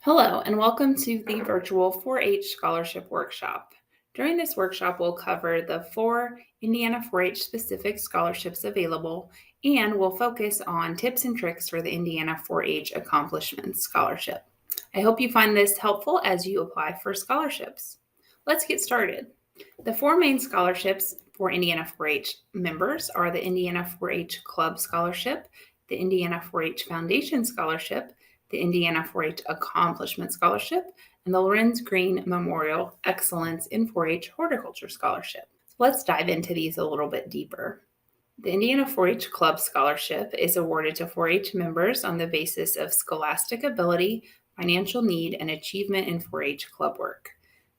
Hello, and welcome to the virtual 4-H Scholarship Workshop. During this workshop, we'll cover the 4 Indiana 4-H specific scholarships available, and we'll focus on tips and tricks for the Indiana 4-H Accomplishments Scholarship. I hope you find this helpful as you apply for scholarships. Let's get started. The 4 main scholarships for Indiana 4-H members are the Indiana 4-H Club Scholarship, the Indiana 4-H Foundation Scholarship, the Indiana 4-H Accomplishment Scholarship, and the Lorenz Green Memorial Excellence in 4-H Horticulture Scholarship. Let's dive into these a little bit deeper. The Indiana 4-H Club Scholarship is awarded to 4-H members on the basis of scholastic ability, financial need, and achievement in 4-H club work.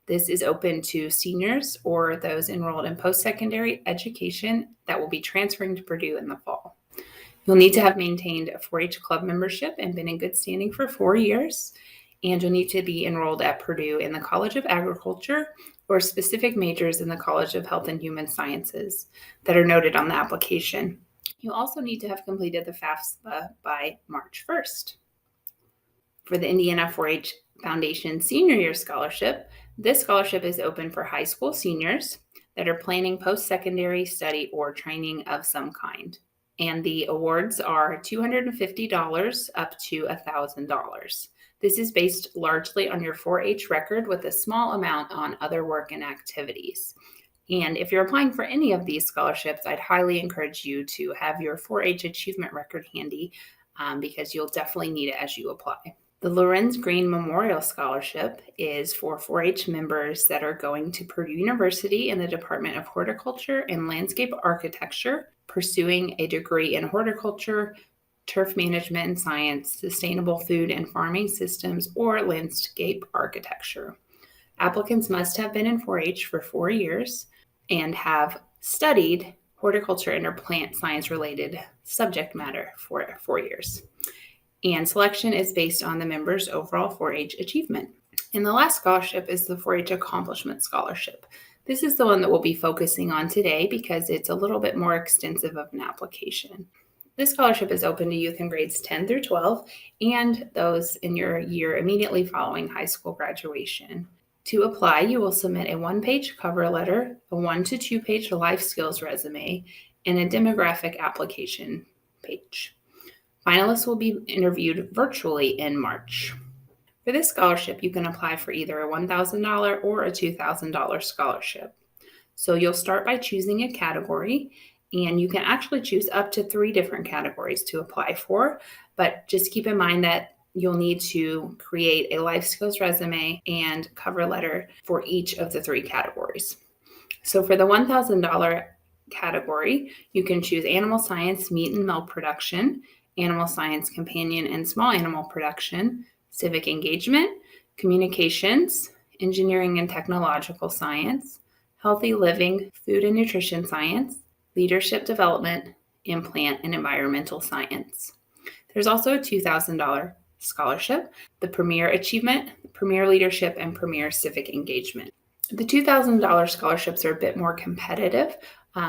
This is open to seniors or those enrolled in post-secondary education that will be transferring to Purdue in the fall. You'll need to have maintained a 4-H club membership and been in good standing for 4 years, and you'll need to be enrolled at Purdue in the College of Agriculture or specific majors in the College of Health and Human Sciences that are noted on the application. You'll also need to have completed the FAFSA by March 1st. For the Indiana 4-H Foundation Senior Year Scholarship, this scholarship is open for high school seniors that are planning post-secondary study or training of some kind. And the awards are $250 up to $1,000. This is based largely on your 4-H record with a small amount on other work and activities. And if you're applying for any of these scholarships, I'd highly encourage you to have your 4-H achievement record handy because you'll definitely need it as you apply. The Lorenz Green Memorial Scholarship is for 4-H members that are going to Purdue University in the Department of Horticulture and Landscape Architecture, pursuing a degree in horticulture, turf management and science, sustainable food and farming systems, or landscape architecture. Applicants must have been in 4-H for 4 years and have studied horticulture and or plant science related subject matter for 4 years. And selection is based on the members' overall 4-H achievement. And the last scholarship is the 4-H Accomplishment Scholarship. This is the one that we'll be focusing on today because it's a little bit more extensive of an application. This scholarship is open to youth in grades 10 through 12 and those in your year immediately following high school graduation. To apply, you will submit a 1-page cover letter, a 1 to 2-page life skills resume, and a demographic application page. Finalists will be interviewed virtually in March. For this scholarship, you can apply for either a $1,000 or a $2,000 scholarship. So you'll start by choosing a category, and you can actually choose up to 3 different categories to apply for, but just keep in mind that you'll need to create a life skills resume and cover letter for each of the 3 categories. So for the $1,000 category, you can choose animal science, meat and milk production, animal science, companion and small animal production, civic engagement, communications, engineering and technological science, healthy living, food and nutrition science, leadership development, and plant and environmental science. There's also a $2,000 scholarship, the Premier Achievement, Premier Leadership, and Premier Civic Engagement. The $2,000 scholarships are a bit more competitive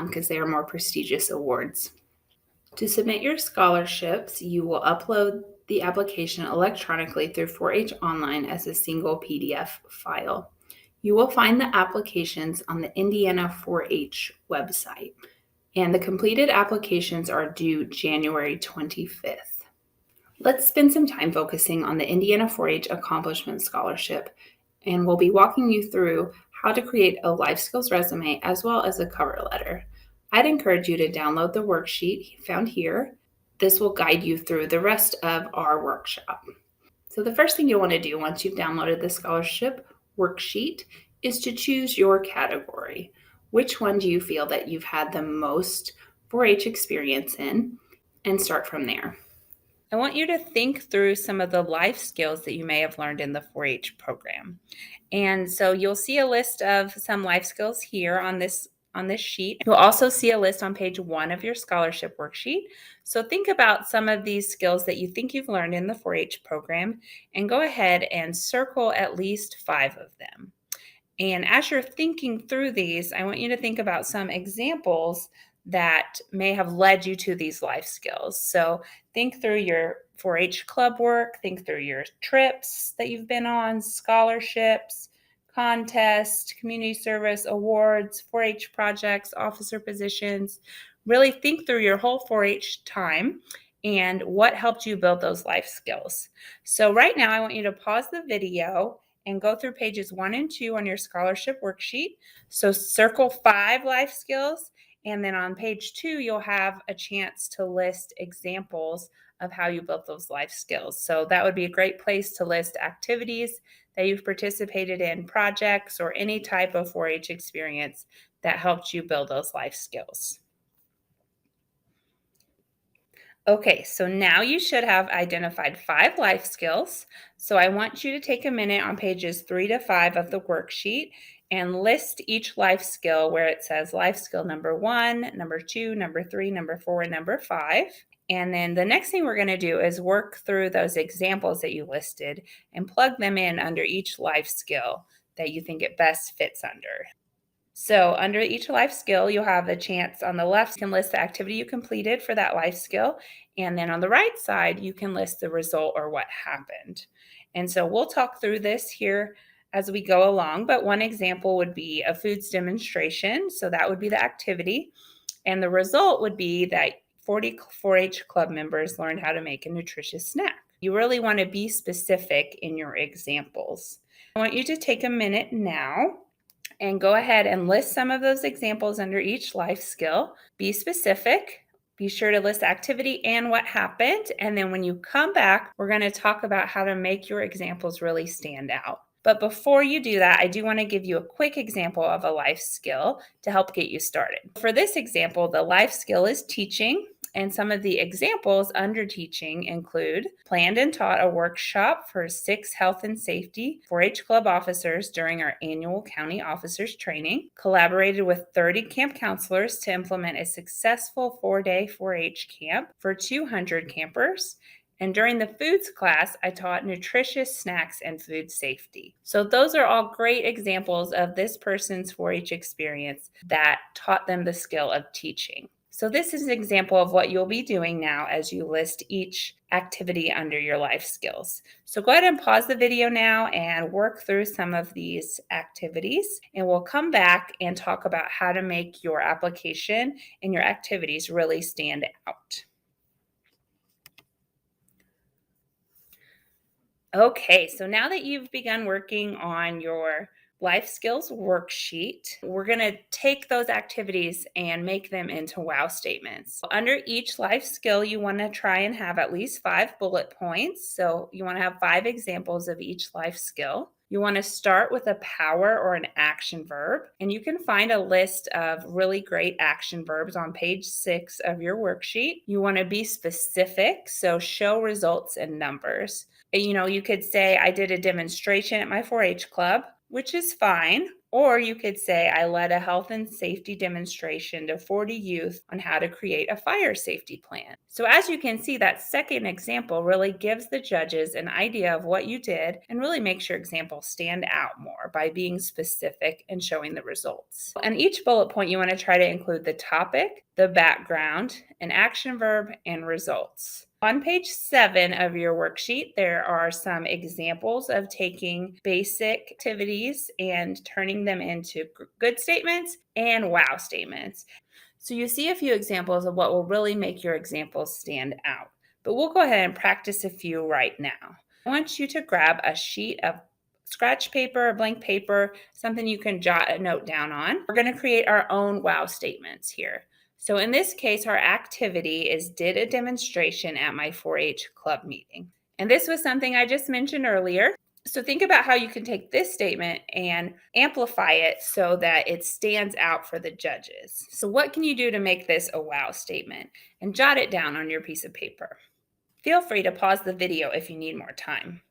because they are more prestigious awards. To submit your scholarships, you will upload the application electronically through 4-H Online as a single PDF file. You will find the applications on the Indiana 4-H website, and the completed applications are due January 25th. Let's spend some time focusing on the Indiana 4-H Accomplishment Scholarship, and we'll be walking you through how to create a life skills resume as well as a cover letter. I'd encourage you to download the worksheet found here. This will guide you through the rest of our workshop. So the first thing you'll want to do once you've downloaded the scholarship worksheet is to choose your category. Which one do you feel that you've had the most 4-H experience in, and start from there. I want you to think through some of the life skills that you may have learned in the 4-H program. And so you'll see a list of some life skills here on this sheet. You'll also see a list on page 1 of your scholarship worksheet. So think about some of these skills that you think you've learned in the 4-H program and go ahead and circle at least 5 of them. And as you're thinking through these, I want you to think about some examples that may have led you to these life skills. So think through your 4 H club work, think through your trips that you've been on, scholarships, contests, community service, awards, 4 H projects, officer positions. Really think through your whole 4 H time and what helped you build those life skills. So, right now, I want you to pause the video and go through pages 1 and 2 on your scholarship worksheet. So, circle 5 life skills. And then on page 2, you'll have a chance to list examples of how you built those life skills. So that would be a great place to list activities that you've participated in, projects, or any type of 4 H experience that helped you build those life skills. Okay, so now you should have identified 5 life skills. So I want you to take a minute on pages 3 to 5 of the worksheet and list each life skill where it says life skill number 1, number 2, number 3, number 4, and number 5. And then the next thing we're going to do is work through those examples that you listed and plug them in under each life skill that you think it best fits under. So under each life skill, you'll have a chance on the left, you can list the activity you completed for that life skill. And then on the right side, you can list the result or what happened. And so we'll talk through this here as we go along. But one example would be a foods demonstration. So that would be the activity. And the result would be that 40 4-H club members learned how to make a nutritious snack. You really want to be specific in your examples. I want you to take a minute now and go ahead and list some of those examples under each life skill. Be specific. Be sure to list activity and what happened. And then when you come back, we're going to talk about how to make your examples really stand out. But before you do that, I do want to give you a quick example of a life skill to help get you started. For this example, the life skill is teaching. And some of the examples under teaching include planned and taught a workshop for 6 health and safety 4-H club officers during our annual county officers training, collaborated with 30 camp counselors to implement a successful 4-day 4-H camp for 200 campers. And during the foods class, I taught nutritious snacks and food safety. So those are all great examples of this person's 4-H experience that taught them the skill of teaching. So this is an example of what you'll be doing now as you list each activity under your life skills. So go ahead and pause the video now and work through some of these activities, and we'll come back and talk about how to make your application and your activities really stand out. Okay, so now that you've begun working on your life skills worksheet, we're going to take those activities and make them into wow statements. Under each life skill, you want to try and have at least 5 bullet points. So you want to have 5 examples of each life skill. You want to start with a power or an action verb, and you can find a list of really great action verbs on page 6 of your worksheet. You want to be specific, so show results and numbers. You could say, I did a demonstration at my 4-H club, which is fine. Or you could say, I led a health and safety demonstration to 40 youth on how to create a fire safety plan. So as you can see, that second example really gives the judges an idea of what you did and really makes your example stand out more by being specific and showing the results. And each bullet point, you want to try to include the topic, the background, an action verb, and results. On page 7 of your worksheet, there are some examples of taking basic activities and turning them into good statements and wow statements. So you see a few examples of what will really make your examples stand out. But we'll go ahead and practice a few right now. I want you to grab a sheet of scratch paper, a blank paper, something you can jot a note down on. We're going to create our own wow statements here. So in this case, our activity is did a demonstration at my 4-H club meeting. And this was something I just mentioned earlier. So think about how you can take this statement and amplify it so that it stands out for the judges. So what can you do to make this a wow statement? And jot it down on your piece of paper. Feel free to pause the video if you need more time.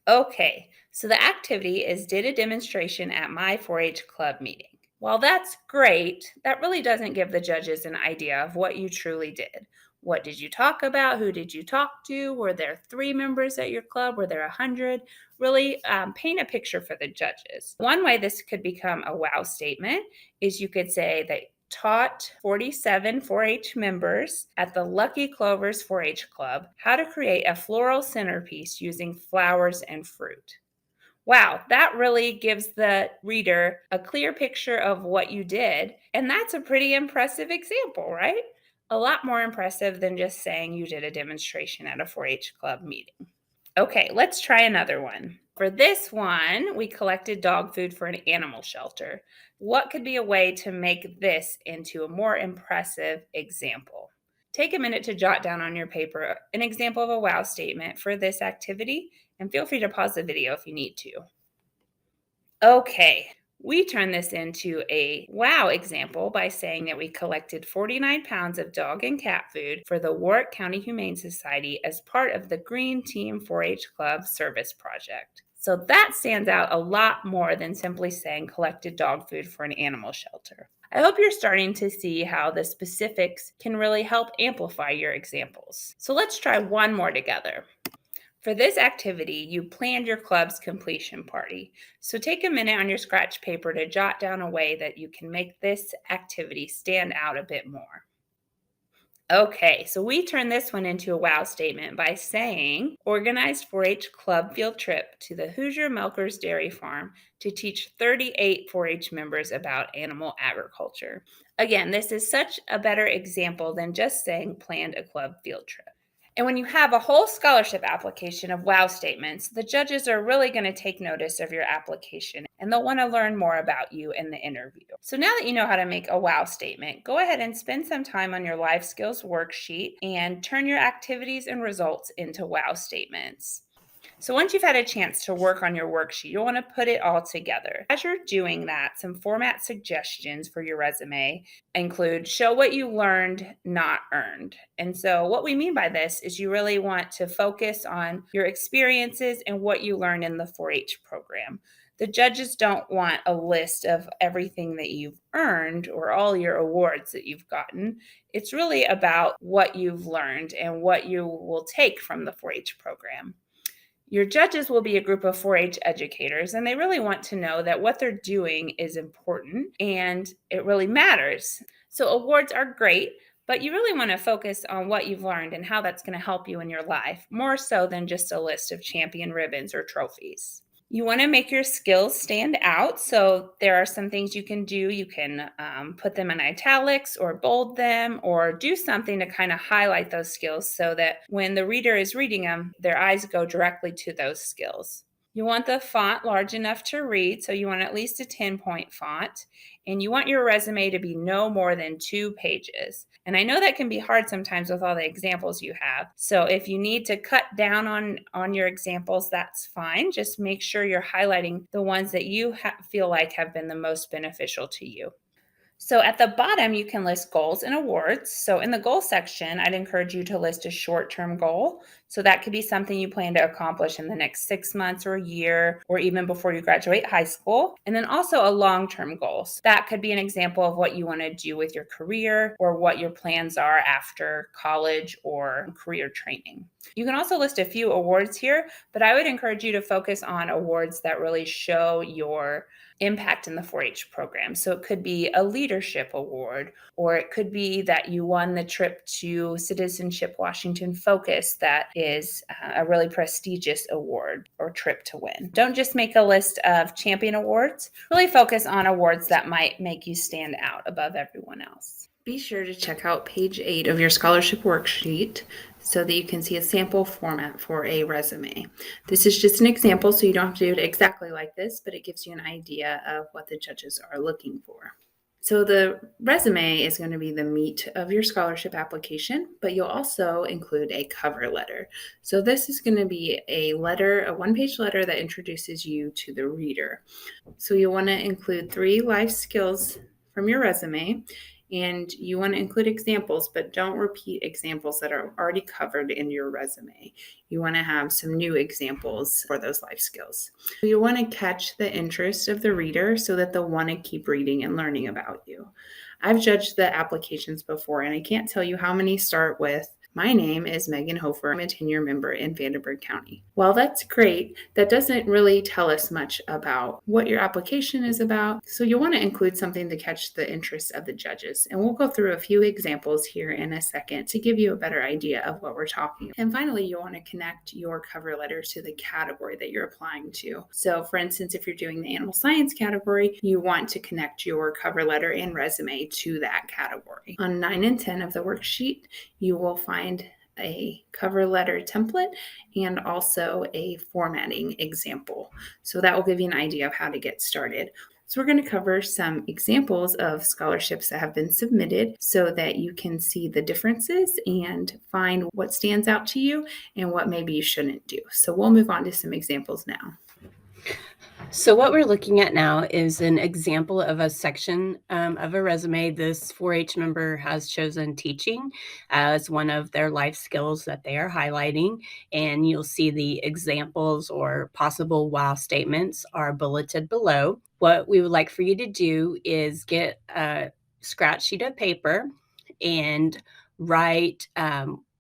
Okay, so the activity is did a demonstration at my 4-H club meeting. While that's great, that really doesn't give the judges an idea of what you truly did. What did you talk about? Who did you talk to? Were there 3 members at your club? Were there 100? Really paint a picture for the judges. One way this could become a wow statement is you could say that taught 47 4-H members at the Lucky Clovers 4-H Club how to create a floral centerpiece using flowers and fruit. Wow, that really gives the reader a clear picture of what you did. And that's a pretty impressive example, right? A lot more impressive than just saying you did a demonstration at a 4-H club meeting. Okay, let's try another one. For this one, we collected dog food for an animal shelter. What could be a way to make this into a more impressive example? Take a minute to jot down on your paper an example of a wow statement for this activity, and feel free to pause the video if you need to. Okay, we turn this into a wow example by saying that we collected 49 pounds of dog and cat food for the Warwick County Humane Society as part of the Green Team 4-H Club service project. So that stands out a lot more than simply saying collected dog food for an animal shelter. I hope you're starting to see how the specifics can really help amplify your examples. So let's try one more together. For this activity, you planned your club's completion party. So take a minute on your scratch paper to jot down a way that you can make this activity stand out a bit more. Okay, so we turn this one into a wow statement by saying, organized 4-H club field trip to the Hoosier Milkers Dairy Farm to teach 38 4-H members about animal agriculture. Again, this is such a better example than just saying planned a club field trip. And when you have a whole scholarship application of wow statements, the judges are really going to take notice of your application and they'll want to learn more about you in the interview. So now that you know how to make a wow statement, go ahead and spend some time on your life skills worksheet and turn your activities and results into wow statements. So once you've had a chance to work on your worksheet, you'll want to put it all together. As you're doing that, some format suggestions for your resume include show what you learned, not earned. And so what we mean by this is you really want to focus on your experiences and what you learned in the 4-H program. The judges don't want a list of everything that you've earned or all your awards that you've gotten. It's really about what you've learned and what you will take from the 4-H program. Your judges will be a group of 4-H educators, and they really want to know that what they're doing is important and it really matters. So awards are great, but you really want to focus on what you've learned and how that's going to help you in your life, more so than just a list of champion ribbons or trophies. You want to make your skills stand out. So there are some things you can do. You can put them in italics or bold them or do something to kind of highlight those skills so that when the reader is reading them, their eyes go directly to those skills. You want the font large enough to read, so you want at least a 10-point font, and you want your resume to be no more than 2 pages. And I know that can be hard sometimes with all the examples you have. So if you need to cut down on your examples, that's fine. Just make sure you're highlighting the ones that you feel like have been the most beneficial to you. So at the bottom, you can list goals and awards. So in the goal section, I'd encourage you to list a short-term goal. So that could be something you plan to accomplish in the next 6 months or a year, or even before you graduate high school. And then also a long-term goal. So that could be an example of what you want to do with your career or what your plans are after college or career training. You can also list a few awards here, but I would encourage you to focus on awards that really show your impact in the 4-H program. So it could be a leadership award, or it could be that you won the trip to Citizenship Washington Focus. That is a really prestigious award or trip to win. Don't just make a list of champion awards. Really focus on awards that might make you stand out above everyone else. Be sure to check out page 8 of your scholarship worksheet so that you can see a sample format for a resume. This is just an example, so you don't have to do it exactly like this, but it gives you an idea of what the judges are looking for. So the resume is going to be the meat of your scholarship application, but you'll also include a cover letter. So this is going to be a letter, a one-page letter that introduces you to the reader. So you'll want to include 3 life skills from your resume, and you want to include examples, but don't repeat examples that are already covered in your resume. You want to have some new examples for those life skills. You want to catch the interest of the reader so that they'll want to keep reading and learning about you. I've judged the applications before, and I can't tell you how many start with My name is Megan Hofer. I'm a tenure member in Vanderburgh County. While that's great, that doesn't really tell us much about what your application is about. So you'll want to include something to catch the interest of the judges. And we'll go through a few examples here in a second to give you a better idea of what we're talking about. And finally, you'll want to connect your cover letter to the category that you're applying to. So for instance, if you're doing the animal science category, you want to connect your cover letter and resume to that category. On 9 and 10 of the worksheet, you will find a cover letter template and also a formatting example. So that will give you an idea of how to get started. So we're going to cover some examples of scholarships that have been submitted so that you can see the differences and find what stands out to you and what maybe you shouldn't do. So we'll move on to some examples now. So what we're looking at now is an example of a section of a resume. This 4-H member has chosen teaching as one of their life skills that they are highlighting, and you'll see the examples or possible wow statements are bulleted below. What we would like for you to do is get a scratch sheet of paper and write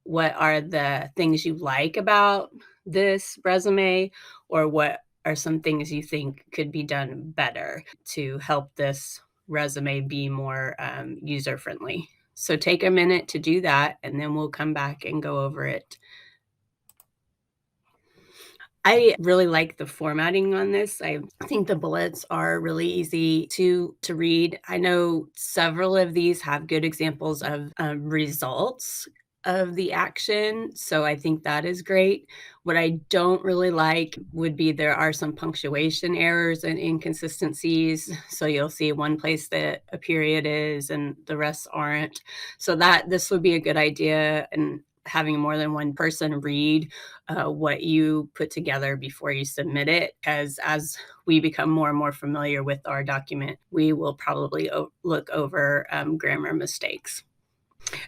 what are the things you like about this resume, or what are some things you think could be done better to help this resume be more user-friendly. So take a minute to do that, and then we'll come back and go over it. I really like the formatting on this. I think the bullets are really easy to read. I know several of these have good examples of results of the action, so I think that is great. What I don't really like would be there are some punctuation errors and inconsistencies. So you'll see one place that a period is and the rest aren't. So that this would be a good idea, and having more than one person read what you put together before you submit it, because as we become more and more familiar with our document, we will probably look over grammar mistakes.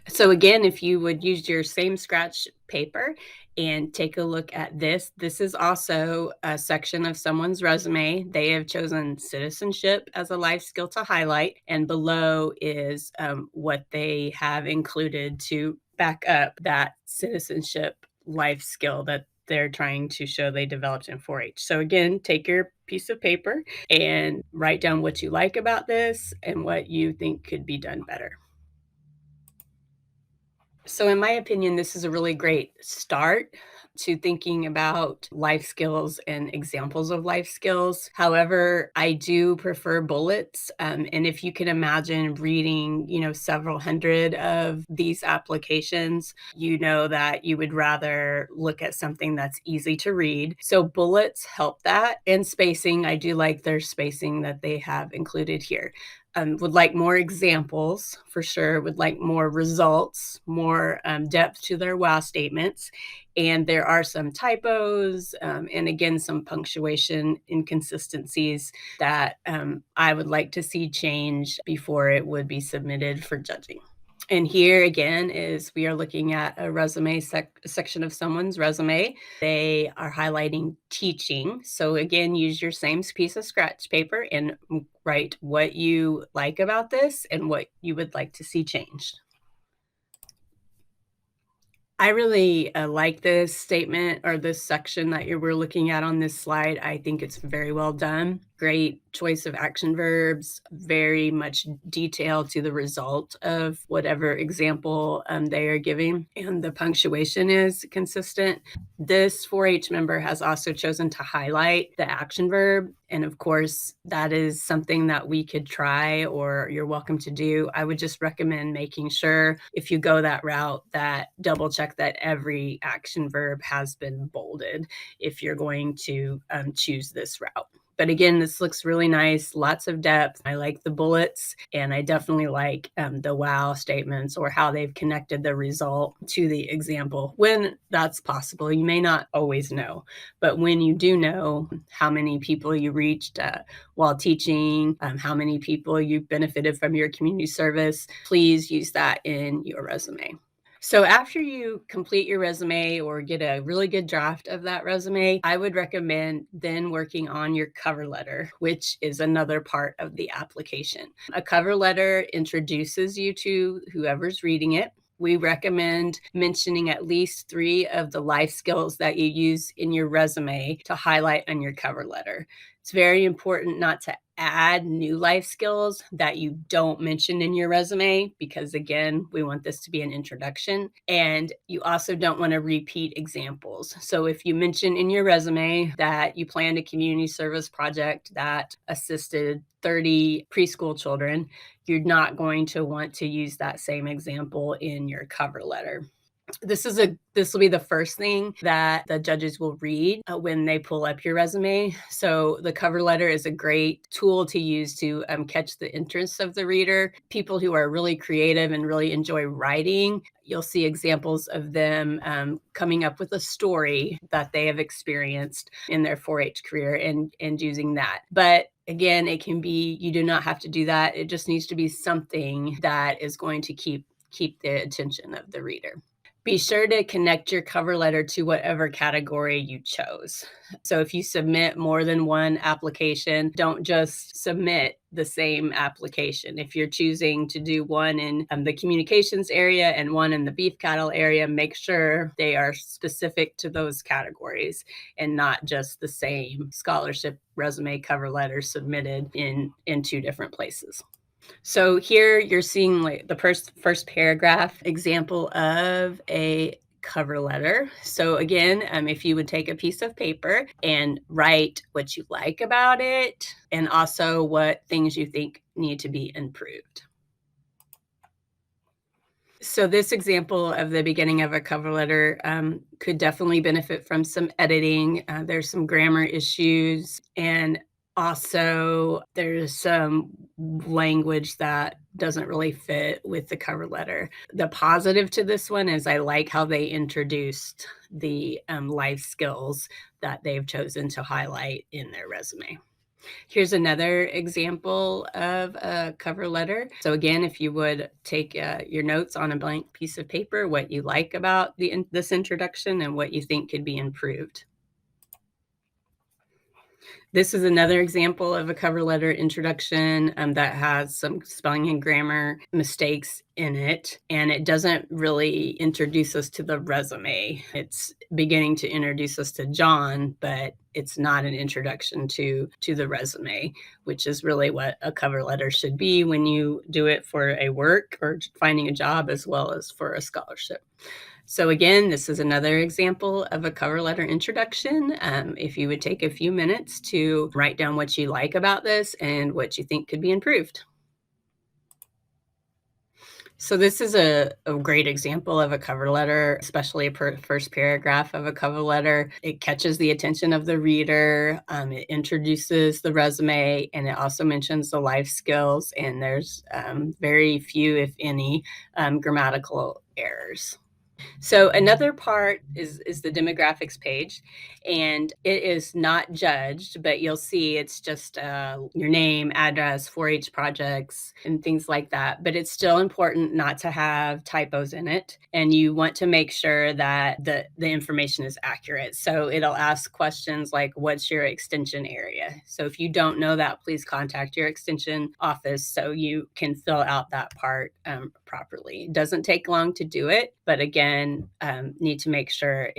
So again, if you would use your same scratch paper and take a look at this, this is also a section of someone's resume. They have chosen citizenship as a life skill to highlight, and below is what they have included to back up that citizenship life skill that they're trying to show they developed in 4-H. So again, take your piece of paper and write down what you like about this and what you think could be done better. So in my opinion, this is a really great start to thinking about life skills and examples of life skills. However, I do prefer bullets. And if you can imagine reading, several hundred of these applications, you know that you would rather look at something that's easy to read. So bullets help that. And spacing, I do like their spacing that they have included here. Would like more examples for sure, would like more results, more depth to their wow statements. And there are some typos and again, some punctuation inconsistencies that I would like to see change before it would be submitted for judging. And here again is we are looking at a resume section of someone's resume. They are highlighting teaching. So again, use your same piece of scratch paper and write what you like about this and what you would like to see changed. I really like this statement or this section that we're looking at on this slide. I think it's very well done. Great choice of action verbs, very much detail to the result of whatever example they are giving, and the punctuation is consistent. This 4-H member has also chosen to highlight the action verb, and of course, that is something that we could try or you're welcome to do. I would just recommend making sure if you go that route that double check that every action verb has been bolded if you're going to choose this route. But again, this looks really nice, lots of depth. I like the bullets, and I definitely like the wow statements or how they've connected the result to the example when that's possible. You may not always know, but when you do know how many people you reached while teaching, how many people you benefited from your community service, please use that in your resume. So after you complete your resume or get a really good draft of that resume, I would recommend then working on your cover letter, which is another part of the application. A cover letter introduces you to whoever's reading it. we recommend mentioning at least 3 of the life skills that you use in your resume to highlight on your cover letter. It's very important not to add new life skills that you don't mention in your resume because, again, we want this to be an introduction. And you also don't want to repeat examples. So if you mention in your resume that you planned a community service project that assisted 30 preschool children, you're not going to want to use that same example in your cover letter. This will be the first thing that the judges will read when they pull up your resume. So the cover letter is a great tool to use to catch the interest of the reader. People who are really creative and really enjoy writing, you'll see examples of them coming up with a story that they have experienced in their 4-H career and using that. But again, it can be, you do not have to do that. It just needs to be something that is going to keep the attention of the reader. Be sure to connect your cover letter to whatever category you chose. So if you submit more than one application, don't just submit the same application. If you're choosing to do one in the communications area and one in the beef cattle area, make sure they are specific to those categories and not just the same scholarship resume cover letter submitted in 2 different places. So here you're seeing like the first paragraph example of a cover letter. So again, if you would take a piece of paper and write what you like about it and also what things you think need to be improved. So this example of the beginning of a cover letter could definitely benefit from some editing. There's some grammar issues, and also there's some language that doesn't really fit with the cover letter. The positive to this one is I like how they introduced the life skills that they've chosen to highlight in their resume. Here's another example of a cover letter. So again, if you would take your notes on a blank piece of paper, what you like about this introduction and what you think could be improved. This is another example of a cover letter introduction that has some spelling and grammar mistakes in it, and it doesn't really introduce us to the resume. It's beginning to introduce us to John, but it's not an introduction to the resume, which is really what a cover letter should be when you do it for a work or finding a job as well as for a scholarship. So again, this is another example of a cover letter introduction. If you would take a few minutes to write down what you like about this and what you think could be improved. So this is a great example of a cover letter, especially a first paragraph of a cover letter. It catches the attention of the reader. It introduces the resume, and it also mentions the life skills, and there's very few, if any, grammatical errors. So another part is the demographics page, and it is not judged, but you'll see it's just your name, address, 4-H projects, and things like that. But it's still important not to have typos in it, and you want to make sure that the information is accurate. So it'll ask questions like, what's your extension area? So if you don't know that, please contact your extension office so you can fill out that part properly. It doesn't take long to do it, but again, need to make sure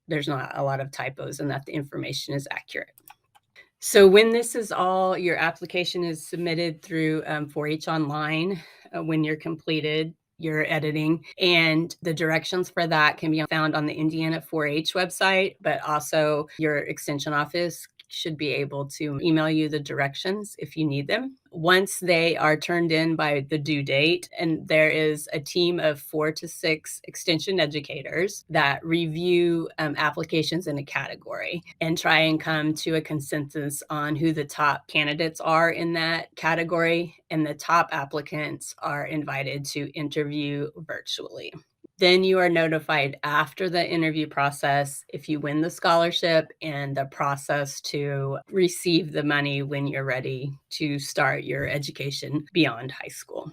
there's not a lot of typos and that the information is accurate. So when this is all, your application is submitted through 4-H Online when you're completed your editing, and the directions for that can be found on the Indiana 4-H website, but also your extension office should be able to email you the directions if you need them. Once they are turned in by the due date, and there is a team of 4 to 6 extension educators that review applications in a category and try and come to a consensus on who the top candidates are in that category, and the top applicants are invited to interview virtually. Then you are notified after the interview process if you win the scholarship and the process to receive the money when you're ready to start your education beyond high school.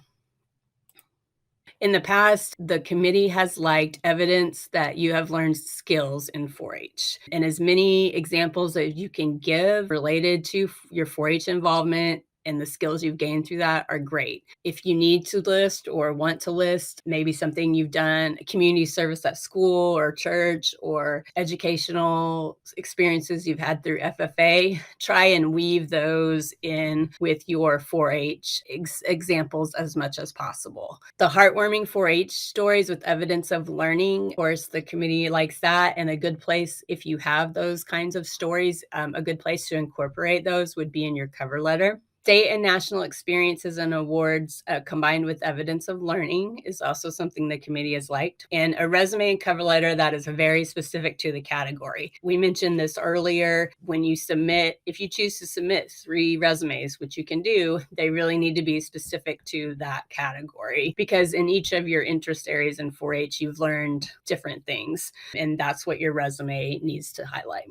In the past, the committee has liked evidence that you have learned skills in 4-H, and as many examples as you can give related to your 4-H involvement and the skills you've gained through that are great. If you need to list or want to list maybe something you've done, community service at school or church or educational experiences you've had through FFA, try and weave those in with your 4-H examples as much as possible. The heartwarming 4-H stories with evidence of learning, of course, the committee likes that, and a good place if you have those kinds of stories, a good place to incorporate those would be in your cover letter. State and national experiences and awards combined with evidence of learning is also something the committee has liked. And a resume and cover letter that is very specific to the category. We mentioned this earlier. When you submit, if you choose to submit 3 resumes, which you can do, they really need to be specific to that category, because in each of your interest areas in 4-H, you've learned different things, and that's what your resume needs to highlight.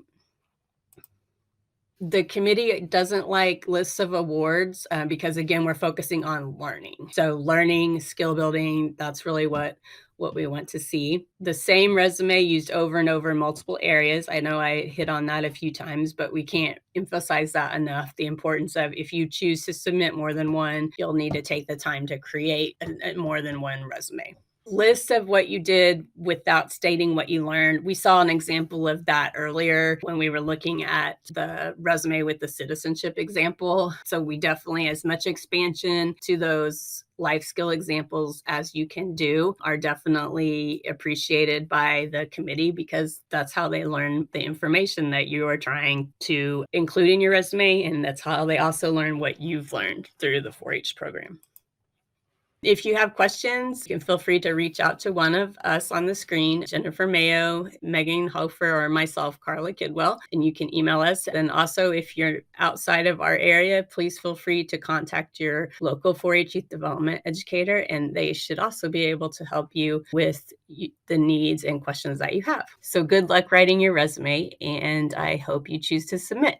The committee doesn't like lists of awards because, again, we're focusing on learning. So learning, skill building, that's really what we want to see. The same resume used over and over in multiple areas. I know I hit on that a few times, but we can't emphasize that enough. The importance of, if you choose to submit more than one, you'll need to take the time to create more than one resume. List of what you did without stating what you learned. We saw an example of that earlier when we were looking at the resume with the citizenship example. So we definitely, as much expansion to those life skill examples as you can do are definitely appreciated by the committee, because that's how they learn the information that you are trying to include in your resume. And that's how they also learn what you've learned through the 4-H program. If you have questions, you can feel free to reach out to one of us on the screen, Jennifer Mayo, Megan Hofer, or myself, Carla Kidwell, and you can email us. And also, if you're outside of our area, please feel free to contact your local 4-H youth development educator, and they should also be able to help you with the needs and questions that you have. So good luck writing your resume, and I hope you choose to submit.